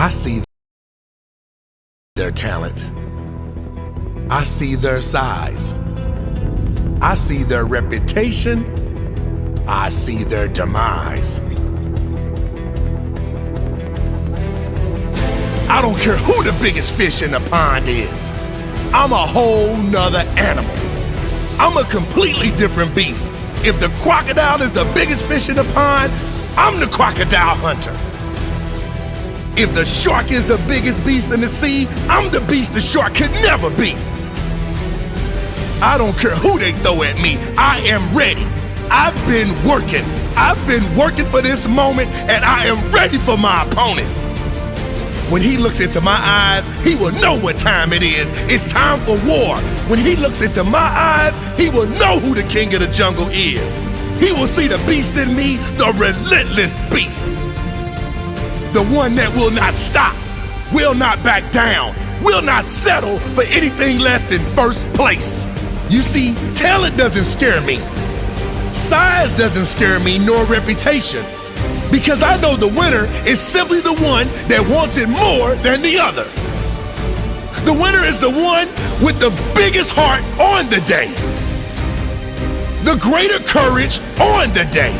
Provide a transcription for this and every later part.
I see their talent. I see their size. I see their reputation. I see their demise. I don't care who the biggest fish in the pond is. I'm a whole nother animal. I'm a completely different beast. If the crocodile is the biggest fish in the pond, I'm the crocodile hunter. If the shark is the biggest beast in the sea, I'm the beast the shark could never be. I don't care who they throw at me, I am ready. I've been working for this moment, and I am ready for my opponent. When he looks into my eyes, he will know what time it is. It's time for war. When he looks into my eyes, he will know who the king of the jungle is. He will see the beast in me, the relentless beast. The one that will not stop, will not back down, will not settle for anything less than first place. You see, talent doesn't scare me. Size doesn't scare me, nor reputation. Because I know the winner is simply the one that wants it more than the other. The winner is the one with the biggest heart on the day. The greater courage on the day.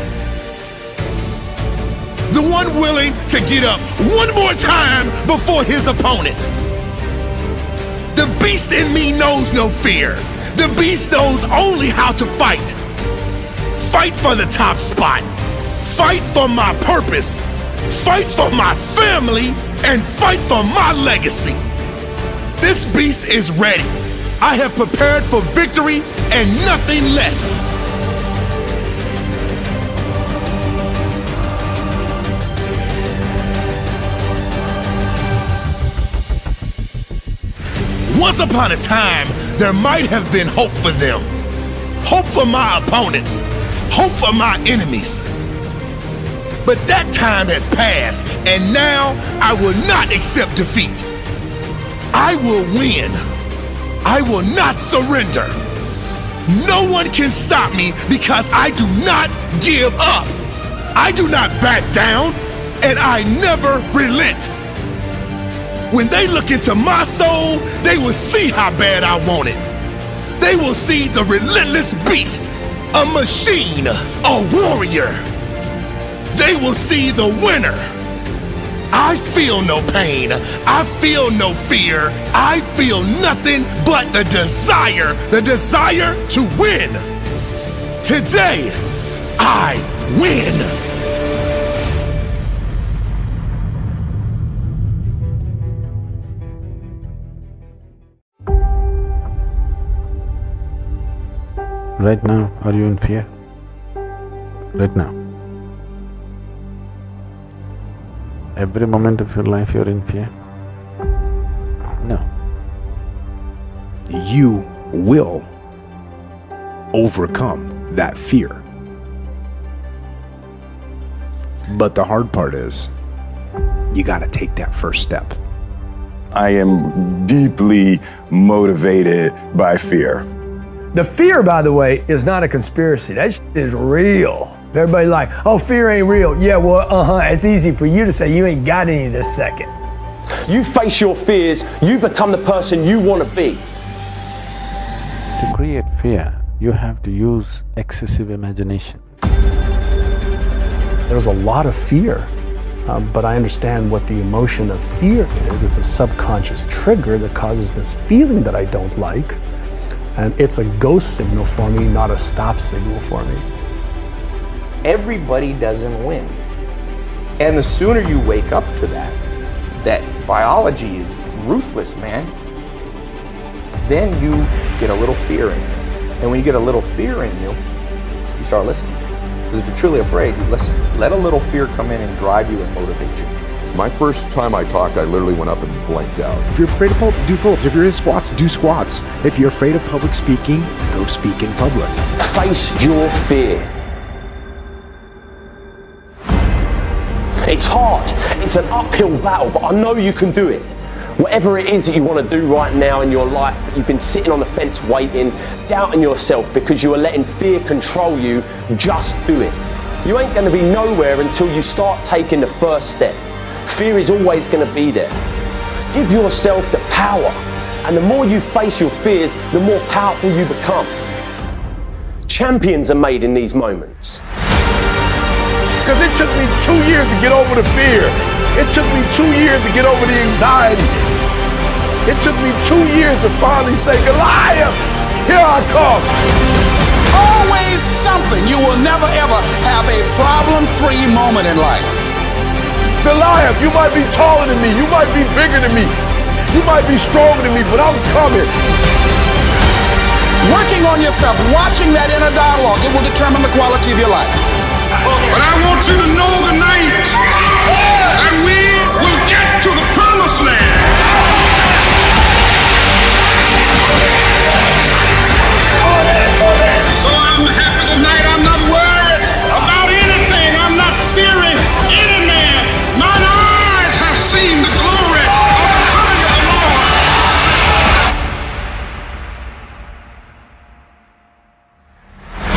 The one willing to get up one more time before his opponent. The beast in me knows no fear. The beast knows only how to fight. Fight for the top spot. Fight for my purpose. Fight for my family. And fight for my legacy. This beast is ready. I have prepared for victory and nothing less. Once upon a time, there might have been hope for them. Hope for my opponents. Hope for my enemies. But that time has passed, and now I will not accept defeat. I will win. I will not surrender. No one can stop me because I do not give up. I do not back down, and I never relent. When they look into my soul, they will see how bad I want it. They will see the relentless beast, a machine, a warrior. They will see the winner. I feel no pain. I feel no fear. I feel nothing but the desire to win. Today, I win. Right now, are you in fear? Right now. Every moment of your life you're in fear? No. You will overcome that fear. But the hard part is, you gotta take that first step. I am deeply motivated by fear. The fear, by the way, is not a conspiracy. That shit is real. Everybody like, oh, fear ain't real. Yeah, well, it's easy for you to say. You ain't got any this second. You face your fears, you become the person you want to be. To create fear, you have to use excessive imagination. There's a lot of fear, but I understand what the emotion of fear is. It's a subconscious trigger that causes this feeling that I don't like. And it's a go signal for me, not a stop signal for me. Everybody doesn't win. And the sooner you wake up to that biology is ruthless, man, then you get a little fear in you. And when you get a little fear in you, you start listening. Because if you're truly afraid, you listen. Let a little fear come in and drive you and motivate you. My first time I talked, I literally went up and blanked out. If you're afraid of pull-ups, do pull-ups. If you're in squats, do squats. If you're afraid of public speaking, go speak in public. Face your fear. It's hard, it's an uphill battle, but I know you can do it. Whatever it is that you want to do right now in your life, but you've been sitting on the fence waiting, doubting yourself because you are letting fear control you, just do it. You ain't going to be nowhere until you start taking the first step. Fear is always going to be there. Give yourself the power, and the more you face your fears, the more powerful you become. Champions are made in these moments. Because it took me 2 years to get over the fear. It took me 2 years to get over the anxiety. It took me 2 years to finally say, Goliath, here I come. Always something. You will never ever have a problem-free moment in life. Goliath, you might be taller than me, you might be bigger than me, you might be stronger than me, but I'm coming. Working on yourself, watching that inner dialogue, it will determine the quality of your life. But I want you to know tonight that we will get to the promised land. So I'm happy tonight. I'm not worried about anything. I'm not fearing any man. Mine eyes have seen the glory of the coming of the Lord.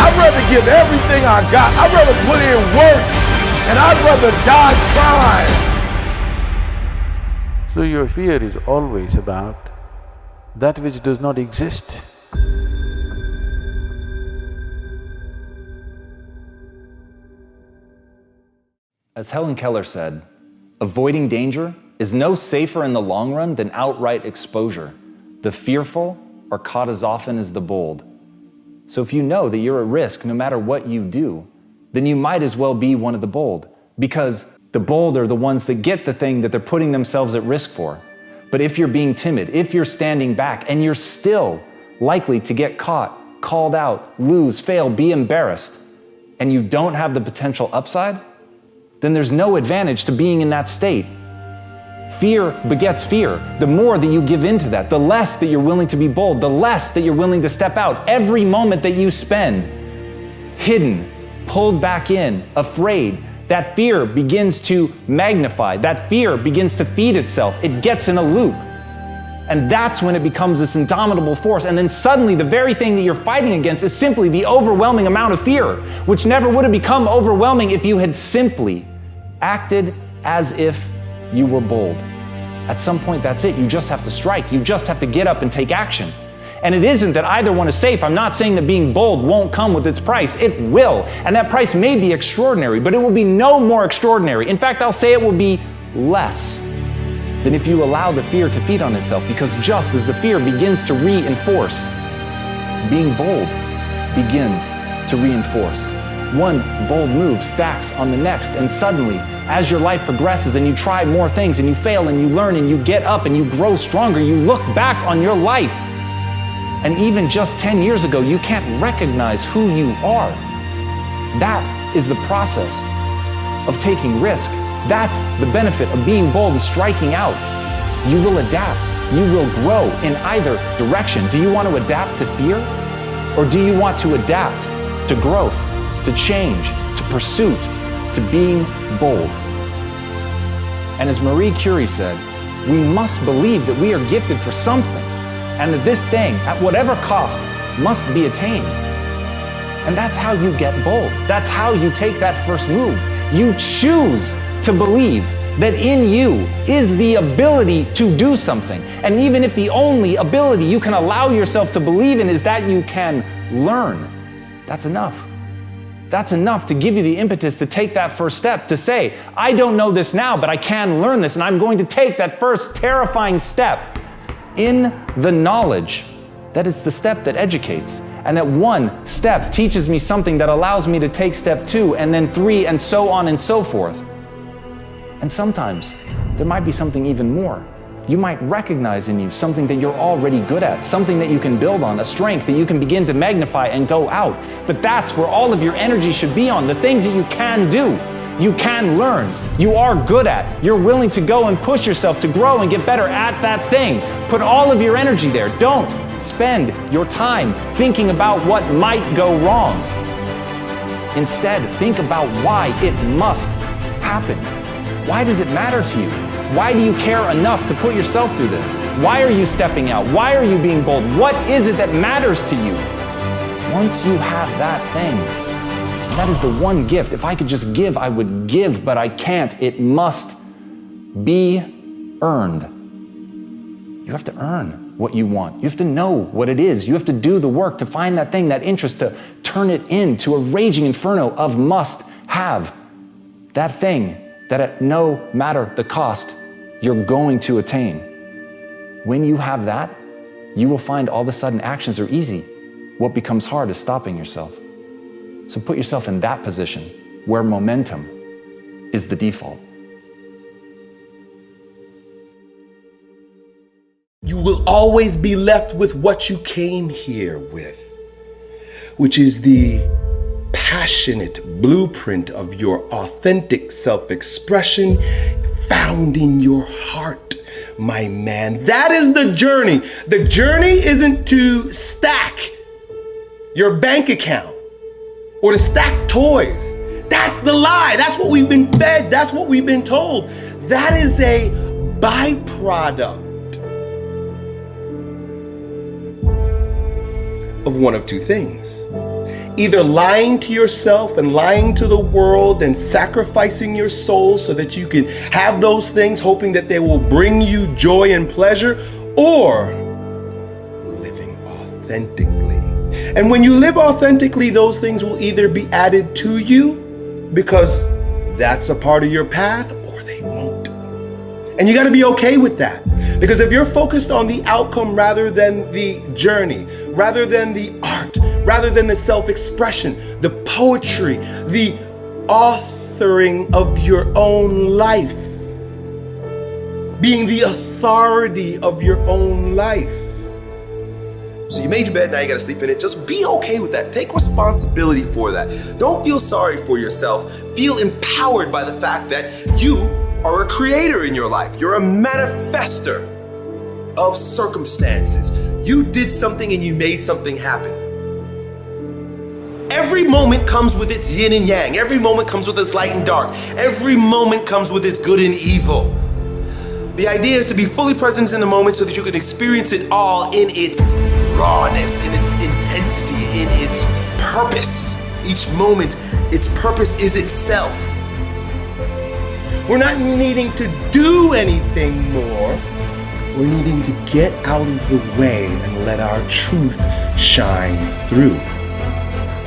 I'd rather give everything I got. I'd rather put in work, and I'd rather die trying. So your fear is always about that which does not exist. As Helen Keller said, avoiding danger is no safer in the long run than outright exposure. The fearful are caught as often as the bold. So if you know that you're at risk no matter what you do, then you might as well be one of the bold, because the bold are the ones that get the thing that they're putting themselves at risk for. But if you're being timid, if you're standing back, and you're still likely to get caught, called out, lose, fail, be embarrassed, and you don't have the potential upside, then there's no advantage to being in that state. Fear begets fear. The more that you give into that, the less that you're willing to be bold, the less that you're willing to step out. Every moment that you spend hidden, pulled back in, afraid, that fear begins to magnify, that fear begins to feed itself. It gets in a loop. And that's when it becomes this indomitable force. And then suddenly the very thing that you're fighting against is simply the overwhelming amount of fear, which never would have become overwhelming if you had simply acted as if you were bold. At some point, that's it. You just have to strike. You just have to get up and take action. And it isn't that either one is safe. I'm not saying that being bold won't come with its price. It will. And that price may be extraordinary, but it will be no more extraordinary. In fact, I'll say it will be less than if you allow the fear to feed on itself, because just as the fear begins to reinforce, being bold begins to reinforce. One bold move stacks on the next, and suddenly, as your life progresses and you try more things and you fail and you learn and you get up and you grow stronger, you look back on your life. And even just 10 years ago, you can't recognize who you are. That is the process of taking risk. That's the benefit of being bold and striking out. You will adapt. You will grow in either direction. Do you want to adapt to fear? Or do you want to adapt to growth, to change, to pursuit, to being bold? And as Marie Curie said, we must believe that we are gifted for something, and that this thing, at whatever cost, must be attained. And that's how you get bold. That's how you take that first move. You choose to believe that in you is the ability to do something. And even if the only ability you can allow yourself to believe in is that you can learn, that's enough. That's enough to give you the impetus to take that first step, to say, I don't know this now, but I can learn this, and I'm going to take that first terrifying step in the knowledge that it's the step that educates, and that one step teaches me something that allows me to take step 2, and then 3, and so on and so forth. And sometimes there might be something even more. You might recognize in you something that you're already good at, something that you can build on, a strength that you can begin to magnify and go out. But that's where all of your energy should be on, the things that you can do, you can learn, you are good at. You're willing to go and push yourself to grow and get better at that thing. Put all of your energy there. Don't spend your time thinking about what might go wrong. Instead, think about why it must happen. Why does it matter to you? Why do you care enough to put yourself through this? Why are you stepping out? Why are you being bold? What is it that matters to you? Once you have that thing, that is the one gift. If I could just give, I would give, but I can't. It must be earned. You have to earn what you want. You have to know what it is. You have to do the work to find that thing, that interest, to turn it into a raging inferno of must have. That thing that at no matter the cost, you're going to attain. When you have that, you will find all of a sudden actions are easy. What becomes hard is stopping yourself. So put yourself in that position where momentum is the default. You will always be left with what you came here with, which is the passionate blueprint of your authentic self-expression found in your heart, my man. That is the journey. The journey isn't to stack your bank account or to stack toys. That's the lie. That's what we've been fed. That's what we've been told. That is a byproduct of one of two things. Either lying to yourself and lying to the world and sacrificing your soul so that you can have those things, hoping that they will bring you joy and pleasure, or living authentically. And when you live authentically, those things will either be added to you because that's a part of your path, or they won't. And you got to be okay with that. Because if you're focused on the outcome rather than the journey, rather than the art, rather than the self-expression, the poetry, the authoring of your own life, being the authority of your own life. So you made your bed, now you gotta sleep in it. Just be okay with that. Take responsibility for that. Don't feel sorry for yourself. Feel empowered by the fact that you are a creator in your life. You're a manifester of circumstances. You did something and you made something happen. Every moment comes with its yin and yang. Every moment comes with its light and dark. Every moment comes with its good and evil. The idea is to be fully present in the moment so that you can experience it all in its rawness, in its intensity, in its purpose. Each moment, its purpose is itself. We're not needing to do anything more. We're needing to get out of the way and let our truth shine through.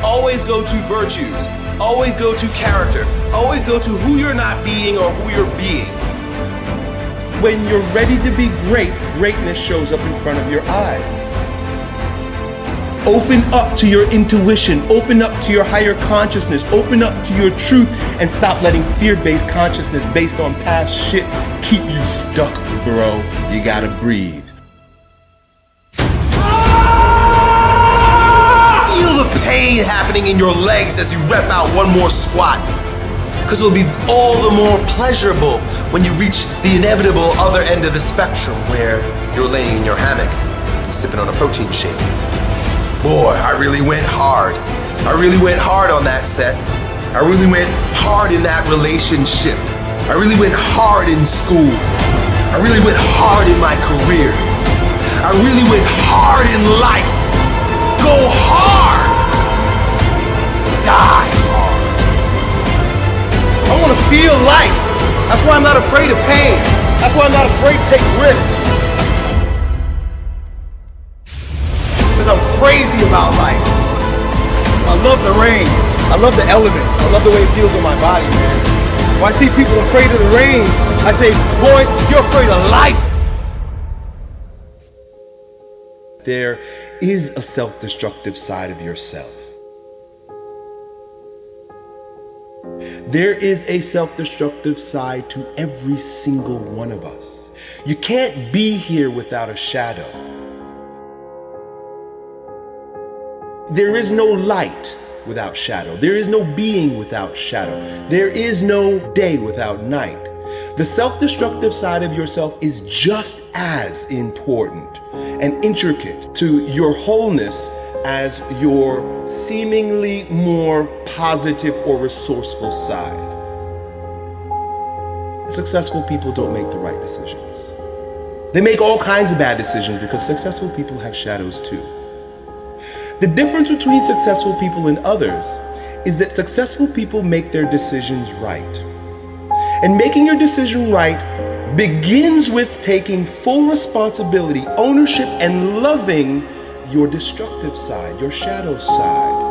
Always go to virtues. Always go to character. Always go to who you're not being or who you're being. When you're ready to be great, greatness shows up in front of your eyes. Open up to your intuition, open up to your higher consciousness, open up to your truth, and stop letting fear-based consciousness based on past shit keep you stuck, bro. You gotta breathe. Feel the pain happening in your legs as you rep out one more squat. Because it'll be all the more pleasurable when you reach the inevitable other end of the spectrum where you're laying in your hammock, sipping on a protein shake. Boy, I really went hard. I really went hard on that set. I really went hard in that relationship. I really went hard in school. I really went hard in my career. I really went hard in life. Go hard and die hard. I want to feel life. That's why I'm not afraid of pain. That's why I'm not afraid to take risks. Because I'm crazy about life. I love the rain. I love the elements. I love the way it feels on my body, man. When I see people afraid of the rain, I say, boy, you're afraid of life. There is a self-destructive side of yourself. There is a self-destructive side to every single one of us. You can't be here without a shadow. There is no light without shadow. There is no being without shadow. There is no day without night. The self-destructive side of yourself is just as important and intricate to your wholeness as your seemingly more positive or resourceful side. Successful people don't make the right decisions. They make all kinds of bad decisions because successful people have shadows too. The difference between successful people and others is that successful people make their decisions right. And making your decision right begins with taking full responsibility, ownership, and loving your destructive side, your shadow side.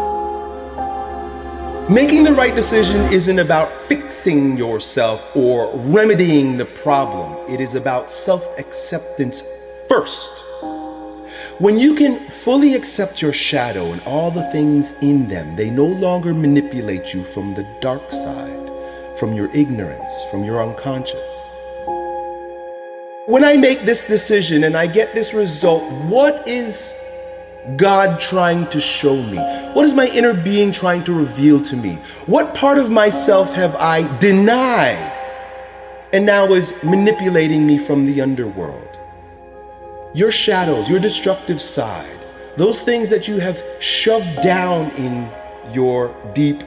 Making the right decision isn't about fixing yourself or remedying the problem. It is about self-acceptance first. When you can fully accept your shadow and all the things in them, they no longer manipulate you from the dark side, from your ignorance, from your unconscious. When I make this decision and I get this result, what is God trying to show me? What is my inner being trying to reveal to me? What part of myself have I denied and now is manipulating me from the underworld? Your shadows, your destructive side, those things that you have shoved down in your deep,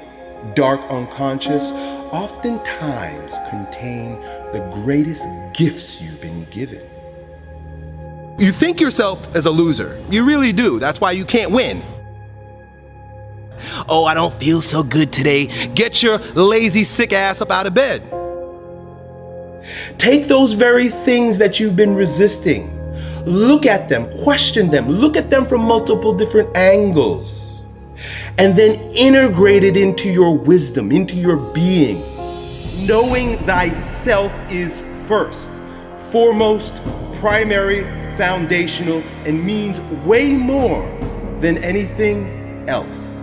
dark unconscious, oftentimes contain the greatest gifts you've been given. You think yourself as a loser. You really do. That's why you can't win. Oh, I don't feel so good today. Get your lazy, sick ass up out of bed. Take those very things that you've been resisting. Look at them, question them, look at them from multiple different angles, and then integrate it into your wisdom, into your being. Knowing thyself is first, foremost, primary, foundational, and means way more than anything else.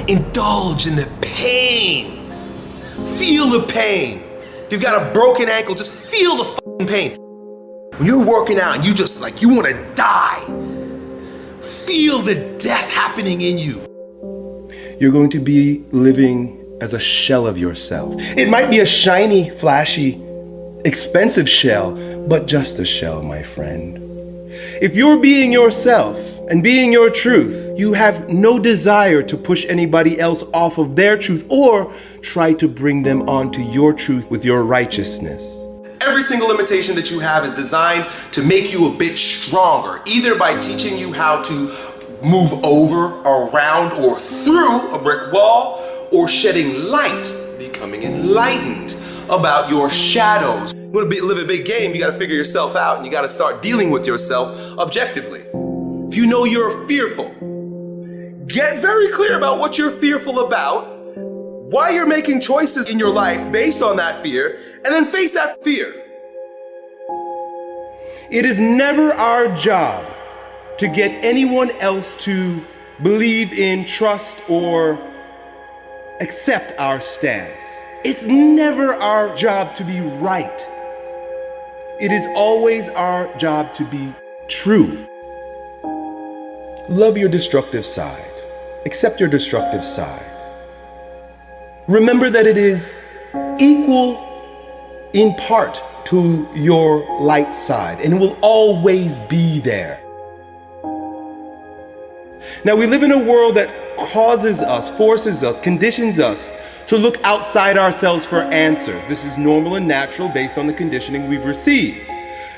Indulge in the pain. Feel the pain. If you've got a broken ankle, just feel the fucking pain. When you're working out and you just like, you want to die, feel the death happening in you. You're going to be living as a shell of yourself. It might be a shiny, flashy, expensive shell, but just a shell, my friend. If you're being yourself and being your truth, you have no desire to push anybody else off of their truth or try to bring them onto your truth with your righteousness. Every single limitation that you have is designed to make you a bit stronger, either by teaching you how to move over, around, or through a brick wall, or shedding light, becoming enlightened about your shadows. You want to live a big game, you got to figure yourself out, and you got to start dealing with yourself objectively. If you know you're fearful, get very clear about what you're fearful about, why you're making choices in your life based on that fear, and then face that fear. It is never our job to get anyone else to believe in, trust, or accept our stance. It's never our job to be right. It is always our job to be true. Love your destructive side. Accept your destructive side. Remember that it is equal in part to your light side, and it will always be there. Now, we live in a world that causes us, forces us, conditions us to look outside ourselves for answers. This is normal and natural based on the conditioning we've received.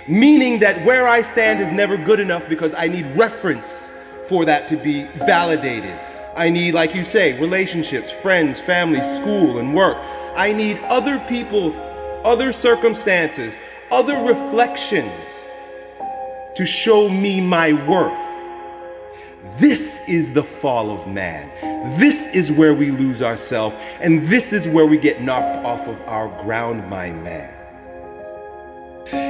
Meaning that where I stand is never good enough because I need reference for that to be validated. I need, like you say, relationships, friends, family, school, and work. I need other people, other circumstances, other reflections to show me my worth. This is the fall of man. This is where we lose ourselves, and this is where we get knocked off of our ground, my man.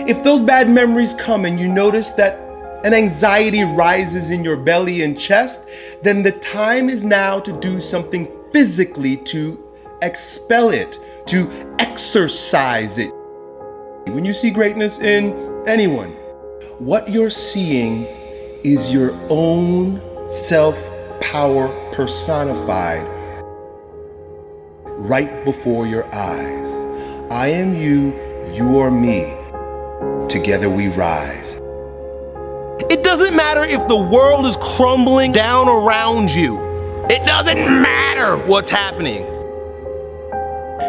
If those bad memories come and you notice that an anxiety rises in your belly and chest, then the time is now to do something physically to expel it, to exercise it. When you see greatness in anyone, what you're seeing is your own self-power personified right before your eyes. I am you, you are me. Together we rise. It doesn't matter if the world is crumbling down around you. It doesn't matter what's happening.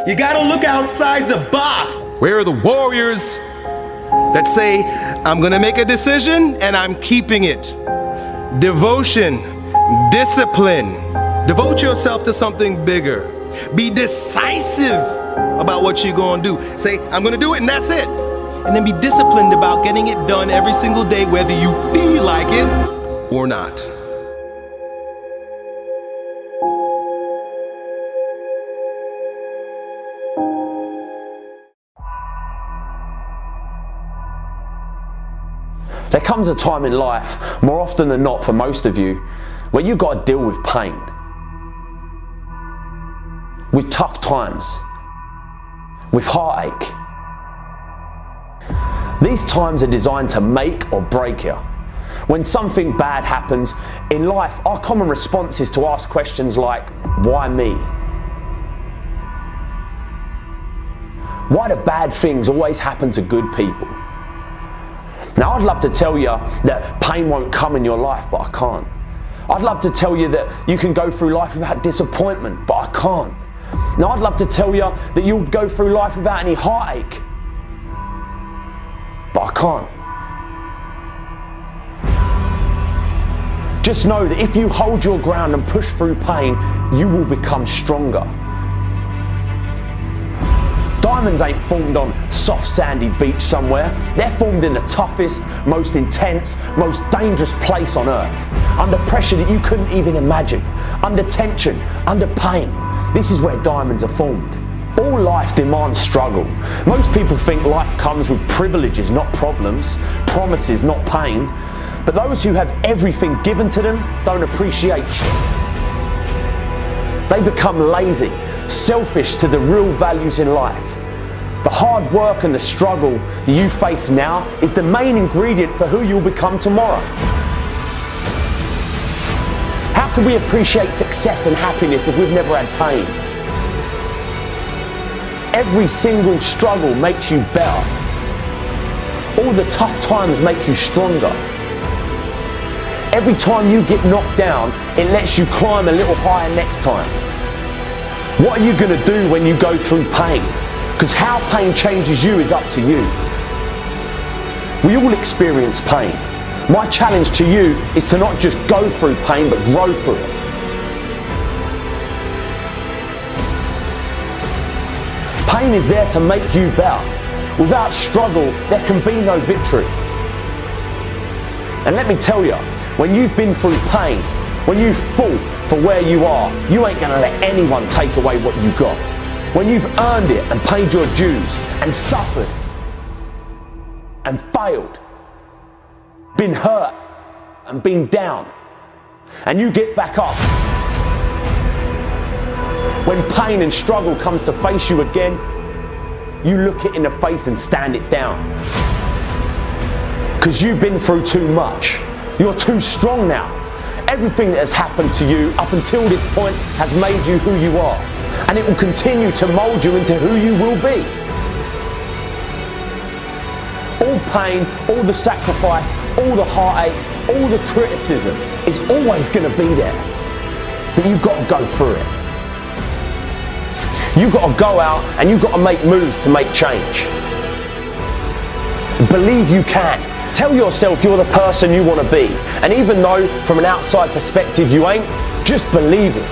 You gotta look outside the box. Where are the warriors that say, I'm gonna make a decision and I'm keeping it? Devotion, discipline. Devote yourself to something bigger. Be decisive about what you're gonna do. Say, I'm gonna do it and that's it. And then be disciplined about getting it done every single day, whether you feel like it or not. There comes a time in life, more often than not for most of you, where you've got to deal with pain, with tough times, with heartache. These times are designed to make or break you. When something bad happens in life, our common response is to ask questions like, why me? Why do bad things always happen to good people? Now, I'd love to tell you that pain won't come in your life, but I can't. I'd love to tell you that you can go through life without disappointment, but I can't. Now, I'd love to tell you that you'll go through life without any heartache, but I can't. Just know that if you hold your ground and push through pain, you will become stronger. Diamonds ain't formed on soft sandy beach somewhere. They're formed in the toughest, most intense, most dangerous place on earth. Under pressure that you couldn't even imagine. Under tension, under pain. This is where diamonds are formed. All life demands struggle. Most people think life comes with privileges, not problems, promises, not pain. But those who have everything given to them don't appreciate shit. They become lazy, selfish to the real values in life. The hard work and the struggle that you face now is the main ingredient for who you'll become tomorrow. How can we appreciate success and happiness if we've never had pain? Every single struggle makes you better. All the tough times make you stronger. Every time you get knocked down, it lets you climb a little higher next time. What are you going to do when you go through pain? Because how pain changes you is up to you. We all experience pain. My challenge to you is to not just go through pain, but grow through it. Pain is there to make you better. Without struggle, there can be no victory. And let me tell you, when you've been through pain, when you fought for where you are, you ain't gonna let anyone take away what you got. When you've earned it and paid your dues and suffered and failed, been hurt and been down, and you get back up. When pain and struggle comes to face you again, you look it in the face and stand it down. Because you've been through too much. You're too strong now. Everything that has happened to you up until this point has made you who you are. And it will continue to mold you into who you will be. All pain, all the sacrifice, all the heartache, all the criticism is always going to be there. But you've got to go through it. You've got to go out and you've got to make moves to make change. Believe you can. Tell yourself you're the person you want to be. And even though from an outside perspective you ain't, just believe it.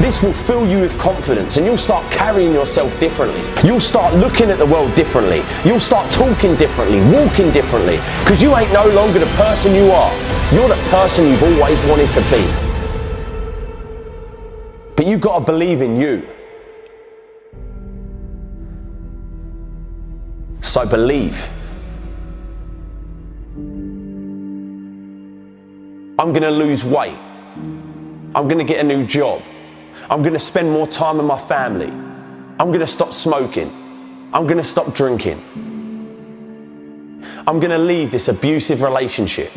This will fill you with confidence and you'll start carrying yourself differently. You'll start looking at the world differently. You'll start talking differently, walking differently, because you ain't no longer the person you are. You're the person you've always wanted to be. But you've got to believe in you. So believe. I'm going to lose weight. I'm going to get a new job. I'm going to spend more time with my family. I'm going to stop smoking. I'm going to stop drinking. I'm going to leave this abusive relationship.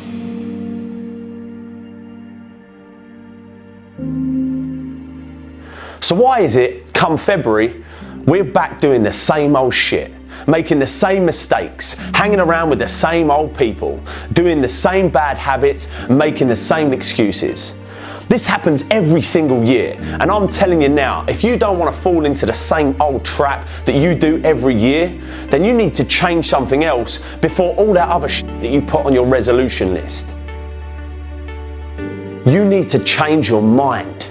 So why is it, come February, we're back doing the same old shit, making the same mistakes, hanging around with the same old people, doing the same bad habits, making the same excuses? This happens every single year, and I'm telling you now, if you don't want to fall into the same old trap that you do every year, then you need to change something else before all that other shit that you put on your resolution list. You need to change your mind.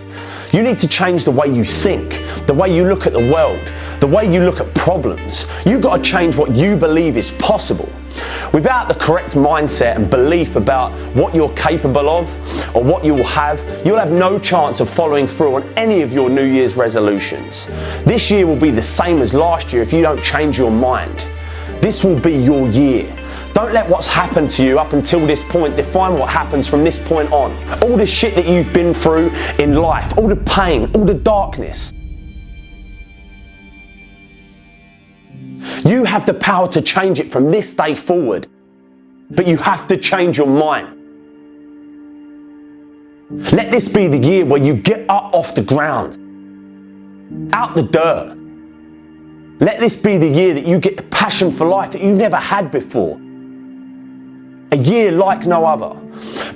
You need to change the way you think, the way you look at the world, the way you look at problems. You've got to change what you believe is possible. Without the correct mindset and belief about what you're capable of or what you will have, you'll have no chance of following through on any of your New Year's resolutions. This year will be the same as last year if you don't change your mind. This will be your year. Don't let what's happened to you up until this point define what happens from this point on. All the shit that you've been through in life, all the pain, all the darkness. You have the power to change it from this day forward, but you have to change your mind. Let this be the year where you get up off the ground, out the dirt. Let this be the year that you get the passion for life that you've never had before. A year like no other.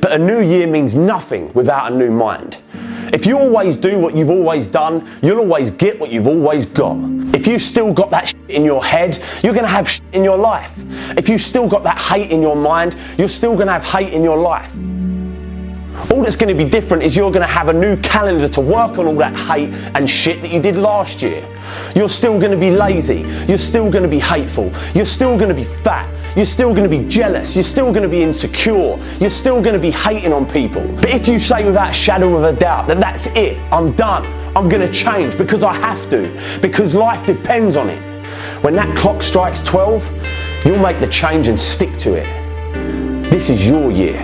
But a new year means nothing without a new mind. If you always do what you've always done, you'll always get what you've always got. If you've still got that shit in your head, you're going to have shit in your life. If you've still got that hate in your mind, you're still going to have hate in your life. All that's going to be different is you're going to have a new calendar to work on all that hate and shit that you did last year. You're still going to be lazy. You're still going to be hateful. You're still going to be fat. You're still going to be jealous. You're still going to be insecure. You're still going to be hating on people. But if you say without a shadow of a doubt that that's it, I'm done, I'm going to change because I have to, because life depends on it. When that clock strikes 12, you'll make the change and stick to it. This is your year.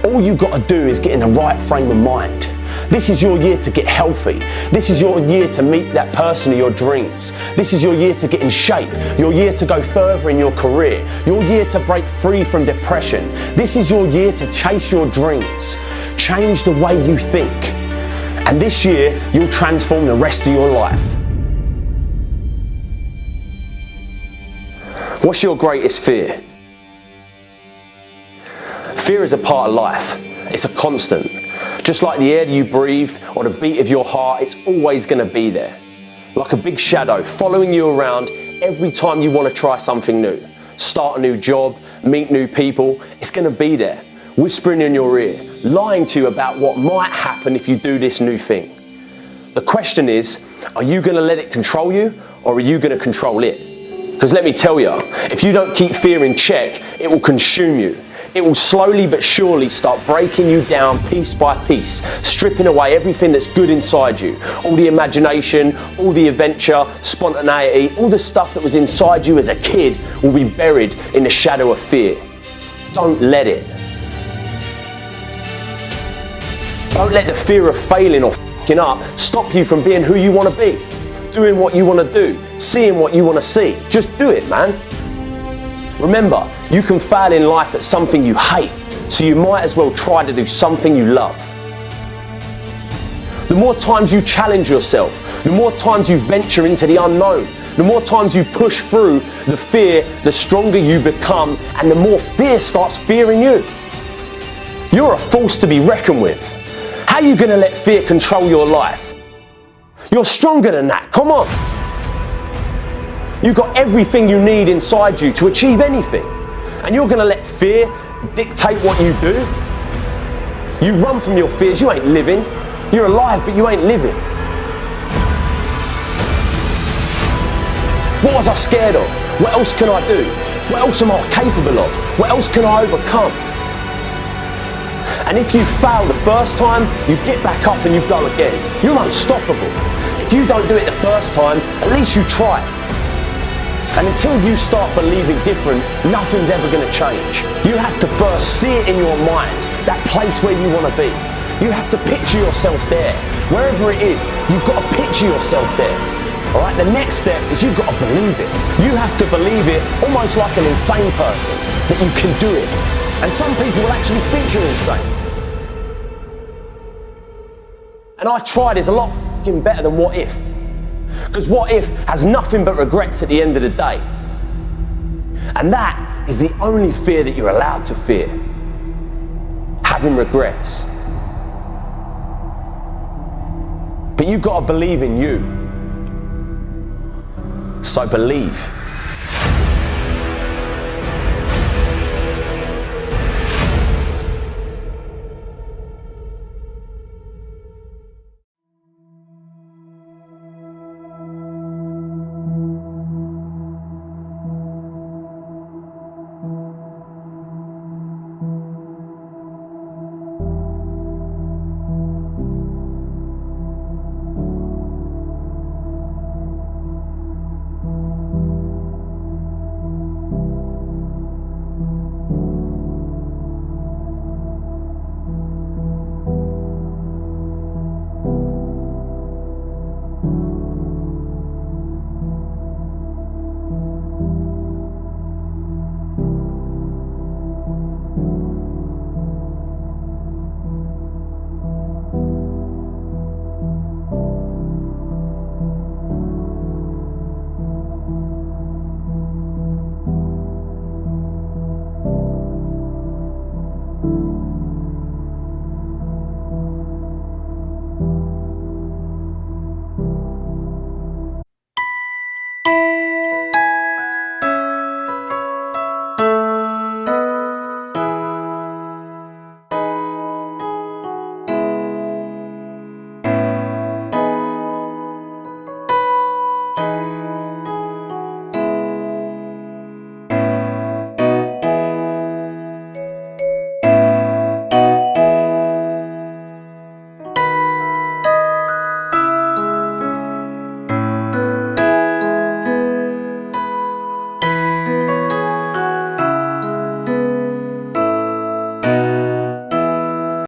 All you've got to do is get in the right frame of mind. This is your year to get healthy. This is your year to meet that person of your dreams. This is your year to get in shape. Your year to go further in your career. Your year to break free from depression. This is your year to chase your dreams. Change the way you think. And this year, you'll transform the rest of your life. What's your greatest fear? Fear is a part of life. It's a constant. Just like the air that you breathe or the beat of your heart, it's always going to be there. Like a big shadow following you around every time you want to try something new. Start a new job, meet new people, it's going to be there. Whispering in your ear, lying to you about what might happen if you do this new thing. The question is, are you going to let it control you or are you going to control it? Because let me tell you, if you don't keep fear in check, it will consume you. It will slowly but surely start breaking you down piece by piece, stripping away everything that's good inside you. All the imagination, all the adventure, spontaneity, all the stuff that was inside you as a kid will be buried in the shadow of fear. Don't let it. Don't let the fear of failing or f***ing up stop you from being who you want to be, doing what you want to do, seeing what you want to see. Just do it, man. Remember, you can fail in life at something you hate, so you might as well try to do something you love. The more times you challenge yourself, the more times you venture into the unknown, the more times you push through the fear, the stronger you become, and the more fear starts fearing you. You're a force to be reckoned with. How are you going to let fear control your life? You're stronger than that, come on. You've got everything you need inside you to achieve anything. And you're going to let fear dictate what you do? You run from your fears, you ain't living. You're alive, but you ain't living. What was I scared of? What else can I do? What else am I capable of? What else can I overcome? And if you fail the first time, you get back up and you go again. You're unstoppable. If you don't do it the first time, at least you try. And until you start believing different, nothing's ever going to change. You have to first see it in your mind, that place where you want to be. You have to picture yourself there. Wherever it is, you've got to picture yourself there. All right, the next step is you've got to believe it. You have to believe it almost like an insane person, that you can do it. And some people will actually think you're insane. And I tried is a lot f***ing better than what if. Because what if has nothing but regrets at the end of the day. And that is the only fear that you're allowed to fear. Having regrets. But you've got to believe in you. So believe.